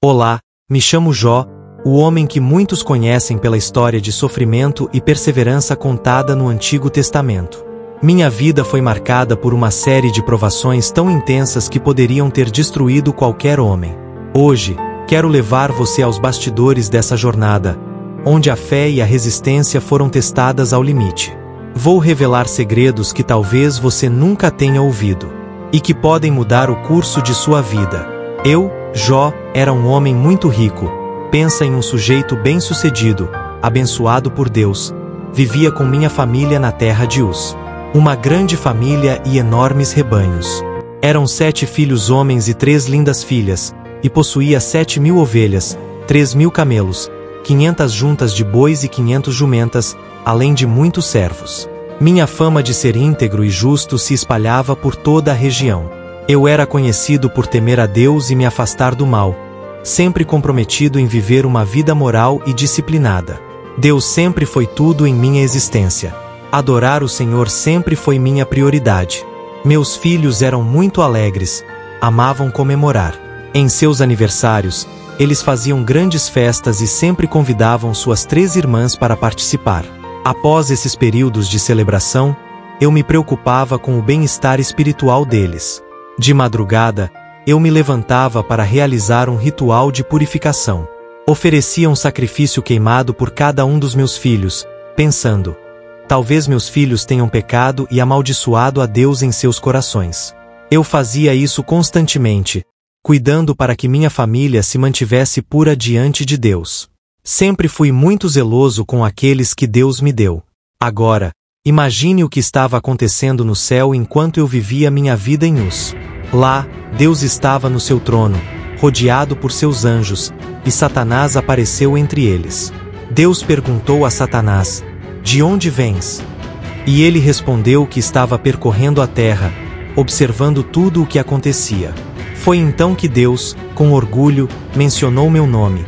Olá, me chamo Jó, o homem que muitos conhecem pela história de sofrimento e perseverança contada no Antigo Testamento. Minha vida foi marcada por uma série de provações tão intensas que poderiam ter destruído qualquer homem. Hoje, quero levar você aos bastidores dessa jornada, onde a fé e a resistência foram testadas ao limite. Vou revelar segredos que talvez você nunca tenha ouvido, e que podem mudar o curso de sua vida. Eu, Jó, era um homem muito rico. Pensa em um sujeito bem-sucedido, abençoado por Deus. Vivia com minha família na terra de Uz. Uma grande família e enormes rebanhos. Eram 7 filhos homens e 3 lindas filhas, e possuía 7.000 ovelhas, 3.000 camelos, 500 juntas de bois e 500 jumentas, além de muitos servos. Minha fama de ser íntegro e justo se espalhava por toda a região. Eu era conhecido por temer a Deus e me afastar do mal, sempre comprometido em viver uma vida moral e disciplinada. Deus sempre foi tudo em minha existência. Adorar o Senhor sempre foi minha prioridade. Meus filhos eram muito alegres, amavam comemorar. Em seus aniversários, eles faziam grandes festas e sempre convidavam suas 3 irmãs para participar. Após esses períodos de celebração, eu me preocupava com o bem-estar espiritual deles. De madrugada, eu me levantava para realizar um ritual de purificação. Oferecia um sacrifício queimado por cada um dos meus filhos, pensando: talvez meus filhos tenham pecado e amaldiçoado a Deus em seus corações. Eu fazia isso constantemente, cuidando para que minha família se mantivesse pura diante de Deus. Sempre fui muito zeloso com aqueles que Deus me deu. Agora, imagine o que estava acontecendo no céu enquanto eu vivia minha vida em Uz. Lá, Deus estava no seu trono, rodeado por seus anjos, e Satanás apareceu entre eles. Deus perguntou a Satanás: de onde vens? E ele respondeu que estava percorrendo a terra, observando tudo o que acontecia. Foi então que Deus, com orgulho, mencionou meu nome.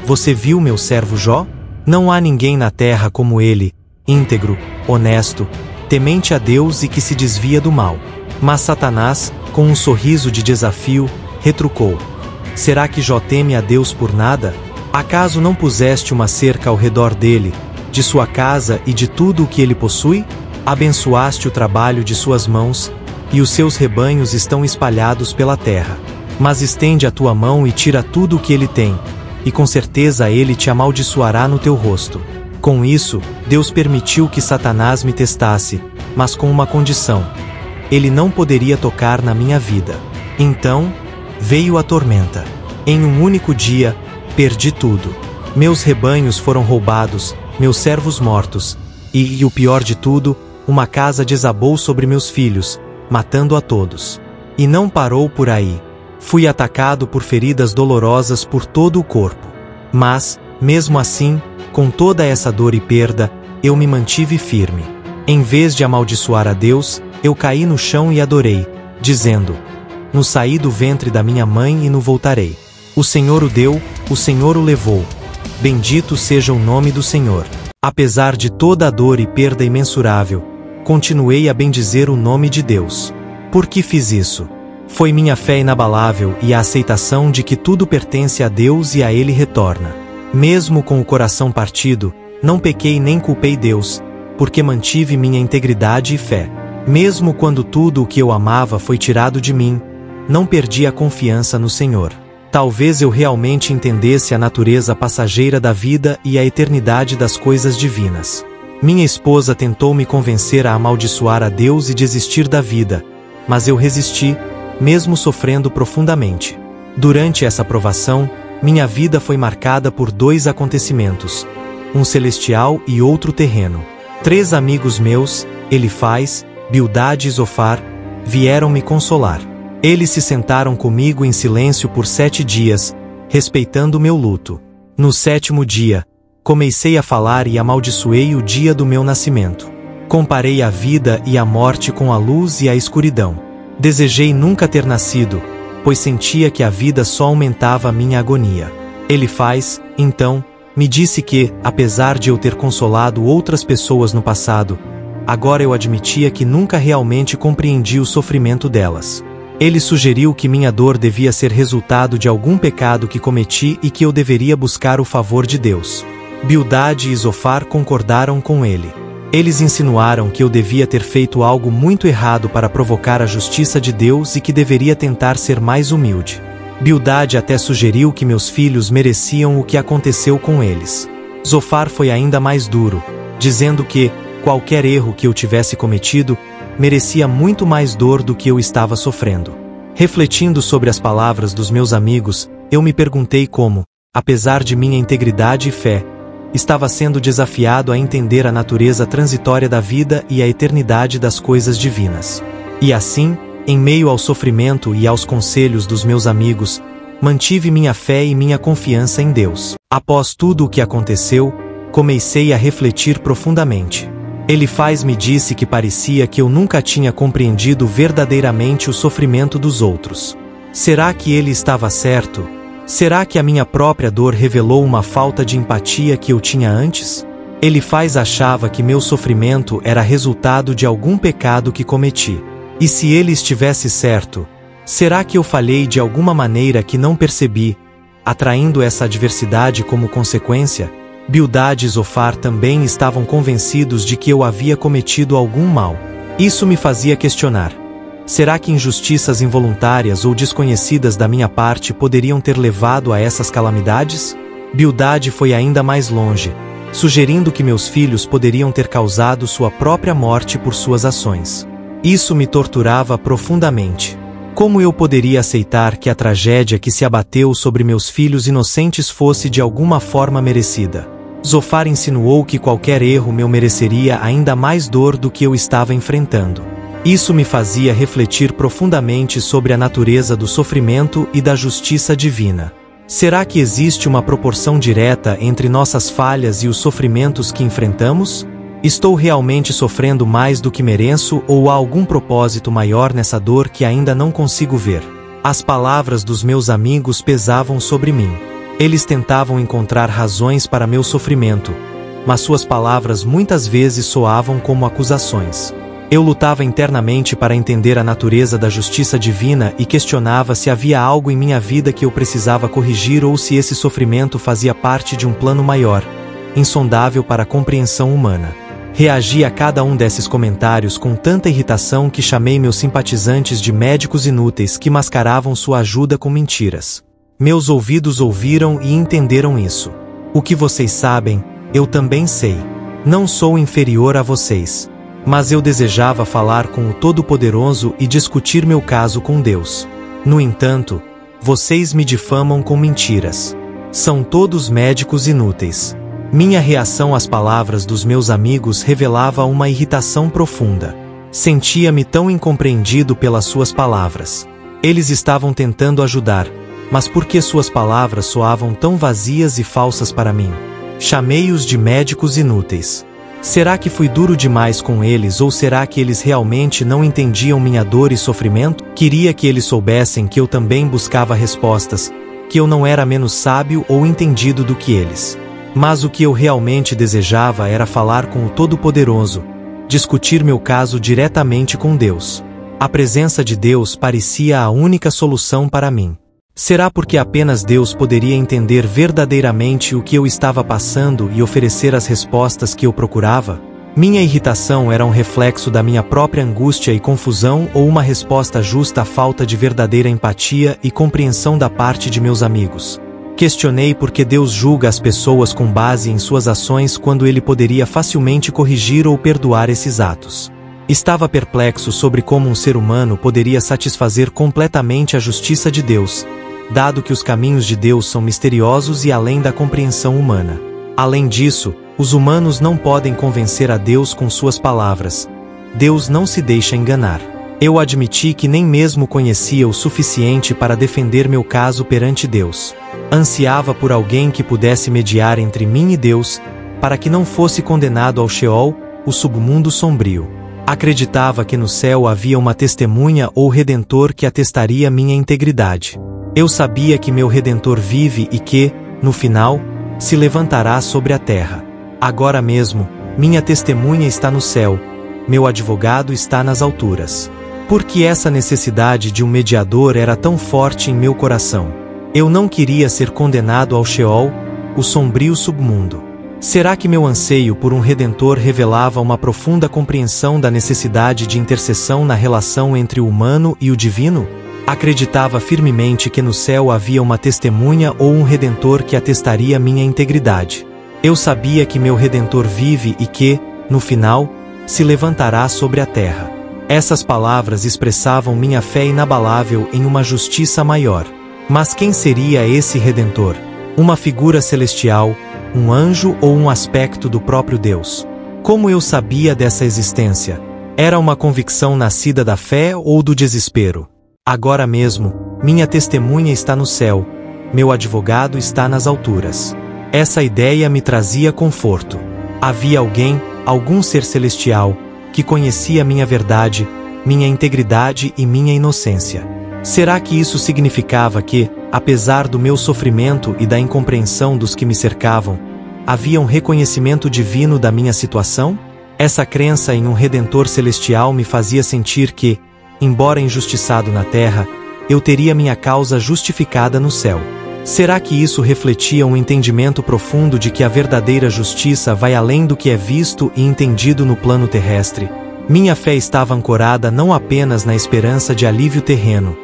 Você viu meu servo Jó? Não há ninguém na terra como ele, íntegro, honesto, temente a Deus e que se desvia do mal. Mas Satanás, com um sorriso de desafio, retrucou: será que Jó teme a Deus por nada? Acaso não puseste uma cerca ao redor dele, de sua casa e de tudo o que ele possui? Abençoaste o trabalho de suas mãos, e os seus rebanhos estão espalhados pela terra. Mas estende a tua mão e tira tudo o que ele tem, e com certeza ele te amaldiçoará no teu rosto. Com isso, Deus permitiu que Satanás me testasse, mas com uma condição: ele não poderia tocar na minha vida. Então, veio a tormenta. Em um único dia, perdi tudo. Meus rebanhos foram roubados, meus servos mortos, e o pior de tudo, uma casa desabou sobre meus filhos, matando a todos. E não parou por aí. Fui atacado por feridas dolorosas por todo o corpo. Mas, mesmo assim, com toda essa dor e perda, eu me mantive firme. Em vez de amaldiçoar a Deus, eu caí no chão e adorei, dizendo: no saí do ventre da minha mãe e no voltarei. O Senhor o deu, o Senhor o levou. Bendito seja o nome do Senhor. Apesar de toda a dor e perda imensurável, continuei a bendizer o nome de Deus. Por que fiz isso? Foi minha fé inabalável e a aceitação de que tudo pertence a Deus e a Ele retorna. Mesmo com o coração partido, não pequei nem culpei Deus, porque mantive minha integridade e fé. Mesmo quando tudo o que eu amava foi tirado de mim, não perdi a confiança no Senhor. Talvez eu realmente entendesse a natureza passageira da vida e a eternidade das coisas divinas. Minha esposa tentou me convencer a amaldiçoar a Deus e desistir da vida, mas eu resisti, mesmo sofrendo profundamente. Durante essa provação, minha vida foi marcada por 2 acontecimentos, um celestial e outro terreno. 3 amigos meus, Elifaz, Bildade e Zofar, vieram me consolar. Eles se sentaram comigo em silêncio por 7 dias, respeitando meu luto. No 7º dia, comecei a falar e amaldiçoei o dia do meu nascimento. Comparei a vida e a morte com a luz e a escuridão. Desejei nunca ter nascido, pois sentia que a vida só aumentava a minha agonia. Elifaz, então, me disse que, apesar de eu ter consolado outras pessoas no passado, agora eu admitia que nunca realmente compreendi o sofrimento delas. Ele sugeriu que minha dor devia ser resultado de algum pecado que cometi e que eu deveria buscar o favor de Deus. Bildade e Zofar concordaram com ele. Eles insinuaram que eu devia ter feito algo muito errado para provocar a justiça de Deus e que deveria tentar ser mais humilde. Bildade até sugeriu que meus filhos mereciam o que aconteceu com eles. Zofar foi ainda mais duro, dizendo que qualquer erro que eu tivesse cometido merecia muito mais dor do que eu estava sofrendo. Refletindo sobre as palavras dos meus amigos, eu me perguntei como, apesar de minha integridade e fé, estava sendo desafiado a entender a natureza transitória da vida e a eternidade das coisas divinas. E assim, em meio ao sofrimento e aos conselhos dos meus amigos, mantive minha fé e minha confiança em Deus. Após tudo o que aconteceu, comecei a refletir profundamente. Elifaz me disse que parecia que eu nunca tinha compreendido verdadeiramente o sofrimento dos outros. Será que ele estava certo? Será que a minha própria dor revelou uma falta de empatia que eu tinha antes? Elifaz achava que meu sofrimento era resultado de algum pecado que cometi. E se ele estivesse certo, será que eu falhei de alguma maneira que não percebi, atraindo essa adversidade como consequência? Bildade e Zofar também estavam convencidos de que eu havia cometido algum mal. Isso me fazia questionar. Será que injustiças involuntárias ou desconhecidas da minha parte poderiam ter levado a essas calamidades? Bildade foi ainda mais longe, sugerindo que meus filhos poderiam ter causado sua própria morte por suas ações. Isso me torturava profundamente. Como eu poderia aceitar que a tragédia que se abateu sobre meus filhos inocentes fosse de alguma forma merecida? Zofar insinuou que qualquer erro meu mereceria ainda mais dor do que eu estava enfrentando. Isso me fazia refletir profundamente sobre a natureza do sofrimento e da justiça divina. Será que existe uma proporção direta entre nossas falhas e os sofrimentos que enfrentamos? Estou realmente sofrendo mais do que mereço ou há algum propósito maior nessa dor que ainda não consigo ver? As palavras dos meus amigos pesavam sobre mim. Eles tentavam encontrar razões para meu sofrimento, mas suas palavras muitas vezes soavam como acusações. Eu lutava internamente para entender a natureza da justiça divina e questionava se havia algo em minha vida que eu precisava corrigir ou se esse sofrimento fazia parte de um plano maior, insondável para a compreensão humana. Reagi a cada um desses comentários com tanta irritação que chamei meus simpatizantes de médicos inúteis que mascaravam sua ajuda com mentiras. Meus ouvidos ouviram e entenderam isso. O que vocês sabem, eu também sei. Não sou inferior a vocês. Mas eu desejava falar com o Todo-Poderoso e discutir meu caso com Deus. No entanto, vocês me difamam com mentiras. São todos médicos inúteis. Minha reação às palavras dos meus amigos revelava uma irritação profunda. Sentia-me tão incompreendido pelas suas palavras. Eles estavam tentando ajudar, mas por que suas palavras soavam tão vazias e falsas para mim? Chamei-os de médicos inúteis. Será que fui duro demais com eles ou será que eles realmente não entendiam minha dor e sofrimento? Queria que eles soubessem que eu também buscava respostas, que eu não era menos sábio ou entendido do que eles. Mas o que eu realmente desejava era falar com o Todo-Poderoso, discutir meu caso diretamente com Deus. A presença de Deus parecia a única solução para mim. Será porque apenas Deus poderia entender verdadeiramente o que eu estava passando e oferecer as respostas que eu procurava? Minha irritação era um reflexo da minha própria angústia e confusão ou uma resposta justa à falta de verdadeira empatia e compreensão da parte de meus amigos? Questionei por que Deus julga as pessoas com base em suas ações quando Ele poderia facilmente corrigir ou perdoar esses atos. Estava perplexo sobre como um ser humano poderia satisfazer completamente a justiça de Deus, dado que os caminhos de Deus são misteriosos e além da compreensão humana. Além disso, os humanos não podem convencer a Deus com suas palavras. Deus não se deixa enganar. Eu admiti que nem mesmo conhecia o suficiente para defender meu caso perante Deus. Ansiava por alguém que pudesse mediar entre mim e Deus, para que não fosse condenado ao Sheol, o submundo sombrio. Acreditava que no céu havia uma testemunha ou redentor que atestaria minha integridade. Eu sabia que meu Redentor vive e que, no final, se levantará sobre a terra. Agora mesmo, minha testemunha está no céu, meu advogado está nas alturas. Por que essa necessidade de um mediador era tão forte em meu coração? Eu não queria ser condenado ao Sheol, o sombrio submundo. Será que meu anseio por um Redentor revelava uma profunda compreensão da necessidade de intercessão na relação entre o humano e o divino? Acreditava firmemente que no céu havia uma testemunha ou um Redentor que atestaria minha integridade. Eu sabia que meu Redentor vive e que, no final, se levantará sobre a terra. Essas palavras expressavam minha fé inabalável em uma justiça maior. Mas quem seria esse Redentor? Uma figura celestial, um anjo ou um aspecto do próprio Deus? Como eu sabia dessa existência? Era uma convicção nascida da fé ou do desespero? Agora mesmo, minha testemunha está no céu, meu advogado está nas alturas. Essa ideia me trazia conforto. Havia alguém, algum ser celestial, que conhecia minha verdade, minha integridade e minha inocência. Será que isso significava que, apesar do meu sofrimento e da incompreensão dos que me cercavam, havia um reconhecimento divino da minha situação? Essa crença em um Redentor celestial me fazia sentir que, embora injustiçado na terra, eu teria minha causa justificada no céu. Será que isso refletia um entendimento profundo de que a verdadeira justiça vai além do que é visto e entendido no plano terrestre? Minha fé estava ancorada não apenas na esperança de alívio terreno,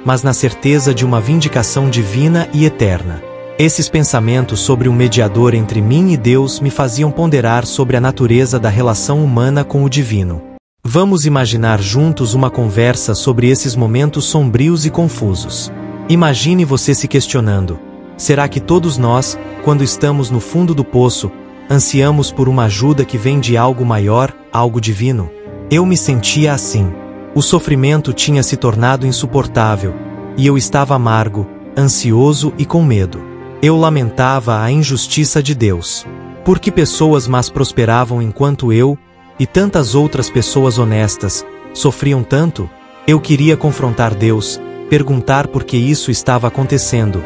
mas na certeza de uma vindicação divina e eterna. Esses pensamentos sobre um mediador entre mim e Deus me faziam ponderar sobre a natureza da relação humana com o divino. Vamos imaginar juntos uma conversa sobre esses momentos sombrios e confusos. Imagine você se questionando: será que todos nós, quando estamos no fundo do poço, ansiamos por uma ajuda que vem de algo maior, algo divino? Eu me sentia assim. O sofrimento tinha se tornado insuportável, e eu estava amargo, ansioso e com medo. Eu lamentava a injustiça de Deus. Por que pessoas más prosperavam enquanto eu, e tantas outras pessoas honestas, sofriam tanto? Eu queria confrontar Deus, perguntar por que isso estava acontecendo,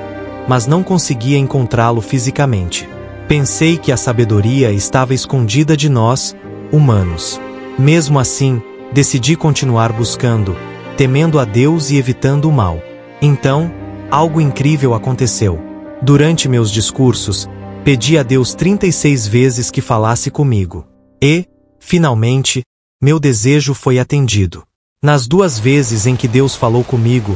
mas não conseguia encontrá-lo fisicamente. Pensei que a sabedoria estava escondida de nós, humanos. Mesmo assim, decidi continuar buscando, temendo a Deus e evitando o mal. Então, algo incrível aconteceu. Durante meus discursos, pedi a Deus 36 vezes que falasse comigo. E, finalmente, meu desejo foi atendido. Nas 2 vezes em que Deus falou comigo,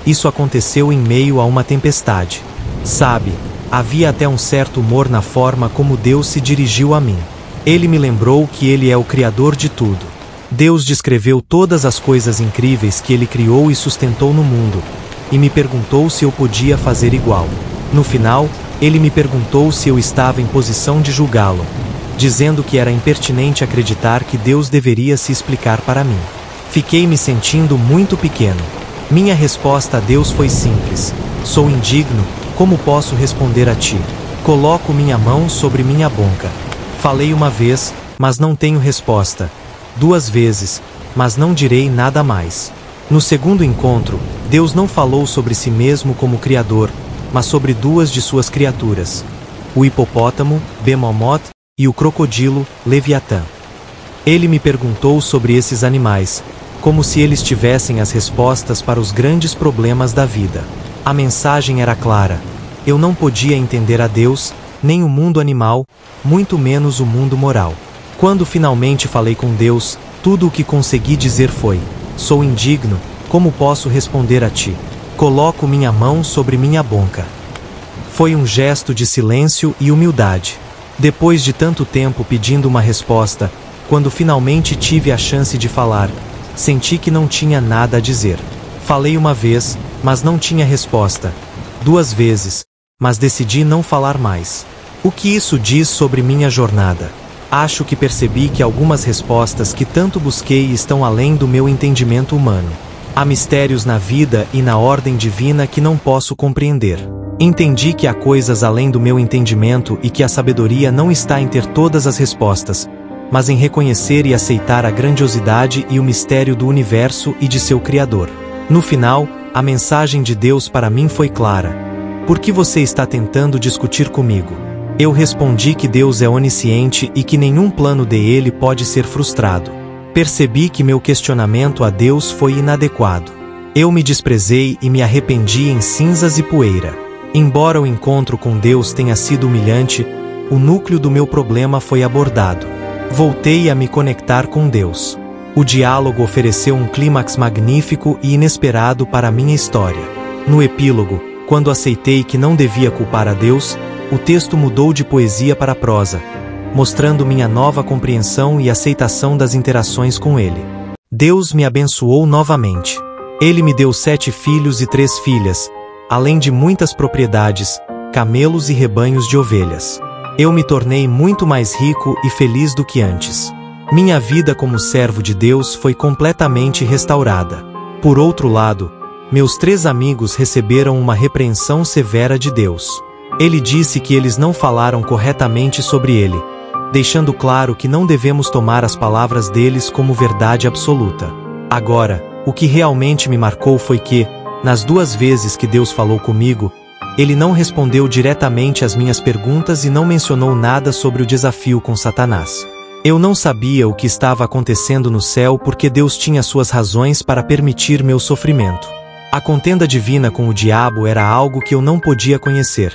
isso aconteceu em meio a uma tempestade. Sabe, havia até um certo humor na forma como Deus se dirigiu a mim. Ele me lembrou que Ele é o Criador de tudo. Deus descreveu todas as coisas incríveis que Ele criou e sustentou no mundo, e me perguntou se eu podia fazer igual. No final, Ele me perguntou se eu estava em posição de julgá-lo, dizendo que era impertinente acreditar que Deus deveria se explicar para mim. Fiquei me sentindo muito pequeno. Minha resposta a Deus foi simples: sou indigno, como posso responder a ti? Coloco minha mão sobre minha boca. Falei uma vez, mas não tenho resposta. 2 vezes, mas não direi nada mais. No segundo encontro, Deus não falou sobre si mesmo como Criador, mas sobre 2 de suas criaturas: o hipopótamo, Behemoth, e o crocodilo, Leviatã. Ele me perguntou sobre esses animais, como se eles tivessem as respostas para os grandes problemas da vida. A mensagem era clara: eu não podia entender a Deus, nem o mundo animal, muito menos o mundo moral. Quando finalmente falei com Deus, tudo o que consegui dizer foi: sou indigno, como posso responder a ti? Coloco minha mão sobre minha boca. Foi um gesto de silêncio e humildade. Depois de tanto tempo pedindo uma resposta, quando finalmente tive a chance de falar, senti que não tinha nada a dizer. Falei uma vez, mas não tinha resposta. 2 vezes, mas decidi não falar mais. O que isso diz sobre minha jornada? Acho que percebi que algumas respostas que tanto busquei estão além do meu entendimento humano. Há mistérios na vida e na ordem divina que não posso compreender. Entendi que há coisas além do meu entendimento e que a sabedoria não está em ter todas as respostas, mas em reconhecer e aceitar a grandiosidade e o mistério do universo e de seu Criador. No final, a mensagem de Deus para mim foi clara: por que você está tentando discutir comigo? Eu respondi que Deus é onisciente e que nenhum plano dele pode ser frustrado. Percebi que meu questionamento a Deus foi inadequado. Eu me desprezei e me arrependi em cinzas e poeira. Embora o encontro com Deus tenha sido humilhante, o núcleo do meu problema foi abordado. Voltei a me conectar com Deus. O diálogo ofereceu um clímax magnífico e inesperado para a minha história. No epílogo, quando aceitei que não devia culpar a Deus, o texto mudou de poesia para prosa, mostrando minha nova compreensão e aceitação das interações com Ele. Deus me abençoou novamente. Ele me deu 7 filhos e 3 filhas, além de muitas propriedades, camelos e rebanhos de ovelhas. Eu me tornei muito mais rico e feliz do que antes. Minha vida como servo de Deus foi completamente restaurada. Por outro lado, meus 3 amigos receberam uma repreensão severa de Deus. Ele disse que eles não falaram corretamente sobre ele, deixando claro que não devemos tomar as palavras deles como verdade absoluta. Agora, o que realmente me marcou foi que, nas 2 vezes que Deus falou comigo, Ele não respondeu diretamente às minhas perguntas e não mencionou nada sobre o desafio com Satanás. Eu não sabia o que estava acontecendo no céu porque Deus tinha suas razões para permitir meu sofrimento. A contenda divina com o diabo era algo que eu não podia conhecer.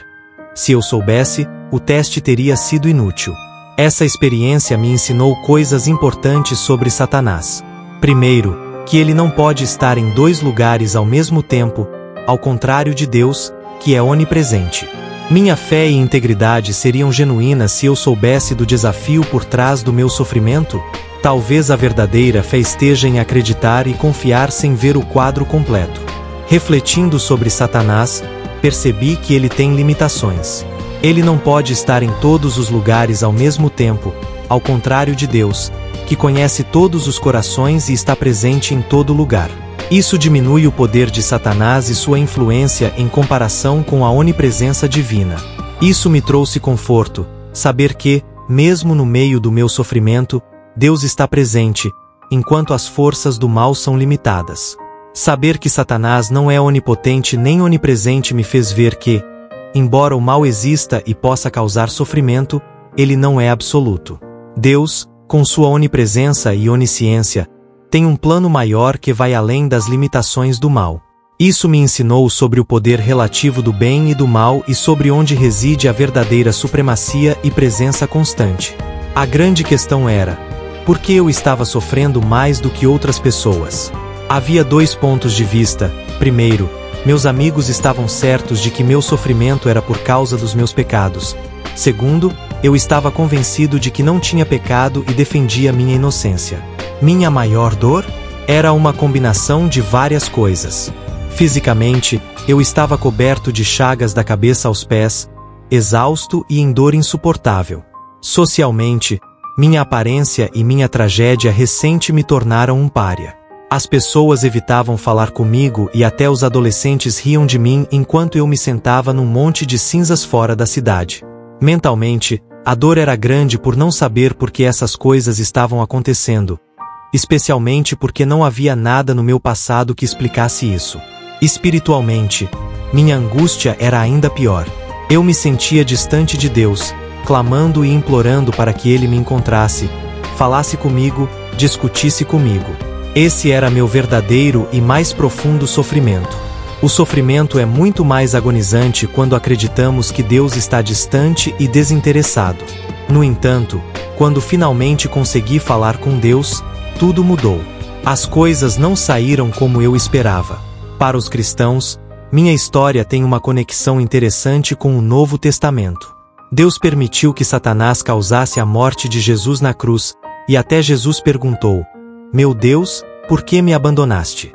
Se eu soubesse, o teste teria sido inútil. Essa experiência me ensinou coisas importantes sobre Satanás. Primeiro, que ele não pode estar em 2 lugares ao mesmo tempo, ao contrário de Deus, que é onipresente. Minha fé e integridade seriam genuínas se eu soubesse do desafio por trás do meu sofrimento? Talvez a verdadeira fé esteja em acreditar e confiar sem ver o quadro completo. Refletindo sobre Satanás, percebi que ele tem limitações. Ele não pode estar em todos os lugares ao mesmo tempo, ao contrário de Deus, que conhece todos os corações e está presente em todo lugar. Isso diminui o poder de Satanás e sua influência em comparação com a onipresença divina. Isso me trouxe conforto, saber que, mesmo no meio do meu sofrimento, Deus está presente, enquanto as forças do mal são limitadas. Saber que Satanás não é onipotente nem onipresente me fez ver que, embora o mal exista e possa causar sofrimento, ele não é absoluto. Deus, com sua onipresença e onisciência, tem um plano maior que vai além das limitações do mal. Isso me ensinou sobre o poder relativo do bem e do mal e sobre onde reside a verdadeira supremacia e presença constante. A grande questão era: por que eu estava sofrendo mais do que outras pessoas? Havia 2 pontos de vista. Primeiro, meus amigos estavam certos de que meu sofrimento era por causa dos meus pecados. Segundo, eu estava convencido de que não tinha pecado e defendia minha inocência. Minha maior dor? Era uma combinação de várias coisas. Fisicamente, eu estava coberto de chagas da cabeça aos pés, exausto e em dor insuportável. Socialmente, minha aparência e minha tragédia recente me tornaram um pária. As pessoas evitavam falar comigo e até os adolescentes riam de mim enquanto eu me sentava num monte de cinzas fora da cidade. Mentalmente, a dor era grande por não saber por que essas coisas estavam acontecendo, especialmente porque não havia nada no meu passado que explicasse isso. Espiritualmente, minha angústia era ainda pior. Eu me sentia distante de Deus, clamando e implorando para que Ele me encontrasse, falasse comigo, discutisse comigo. Esse era meu verdadeiro e mais profundo sofrimento. O sofrimento é muito mais agonizante quando acreditamos que Deus está distante e desinteressado. No entanto, quando finalmente consegui falar com Deus, tudo mudou. As coisas não saíram como eu esperava. Para os cristãos, minha história tem uma conexão interessante com o Novo Testamento. Deus permitiu que Satanás causasse a morte de Jesus na cruz, e até Jesus perguntou: "Meu Deus, por que me abandonaste?"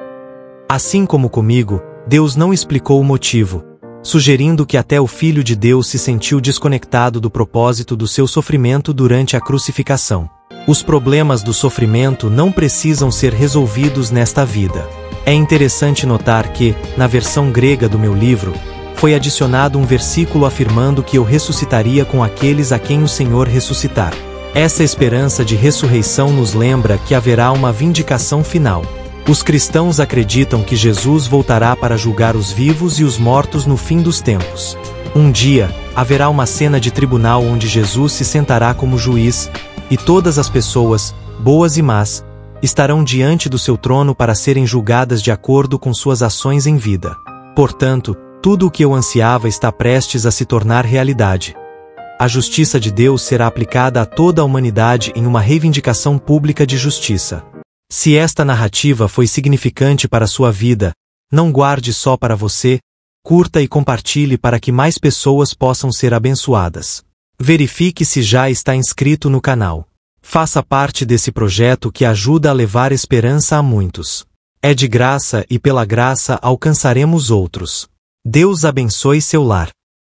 Assim como comigo, Deus não explicou o motivo, sugerindo que até o Filho de Deus se sentiu desconectado do propósito do seu sofrimento durante a crucificação. Os problemas do sofrimento não precisam ser resolvidos nesta vida. É interessante notar que, na versão grega do meu livro, foi adicionado um versículo afirmando que eu ressuscitaria com aqueles a quem o Senhor ressuscitar. Essa esperança de ressurreição nos lembra que haverá uma vindicação final. Os cristãos acreditam que Jesus voltará para julgar os vivos e os mortos no fim dos tempos. Um dia, haverá uma cena de tribunal onde Jesus se sentará como juiz, e todas as pessoas, boas e más, estarão diante do seu trono para serem julgadas de acordo com suas ações em vida. Portanto, tudo o que eu ansiava está prestes a se tornar realidade. A justiça de Deus será aplicada a toda a humanidade em uma reivindicação pública de justiça. Se esta narrativa foi significante para sua vida, não guarde só para você, curta e compartilhe para que mais pessoas possam ser abençoadas. Verifique se já está inscrito no canal. Faça parte desse projeto que ajuda a levar esperança a muitos. É de graça e pela graça alcançaremos outros. Deus abençoe seu lar.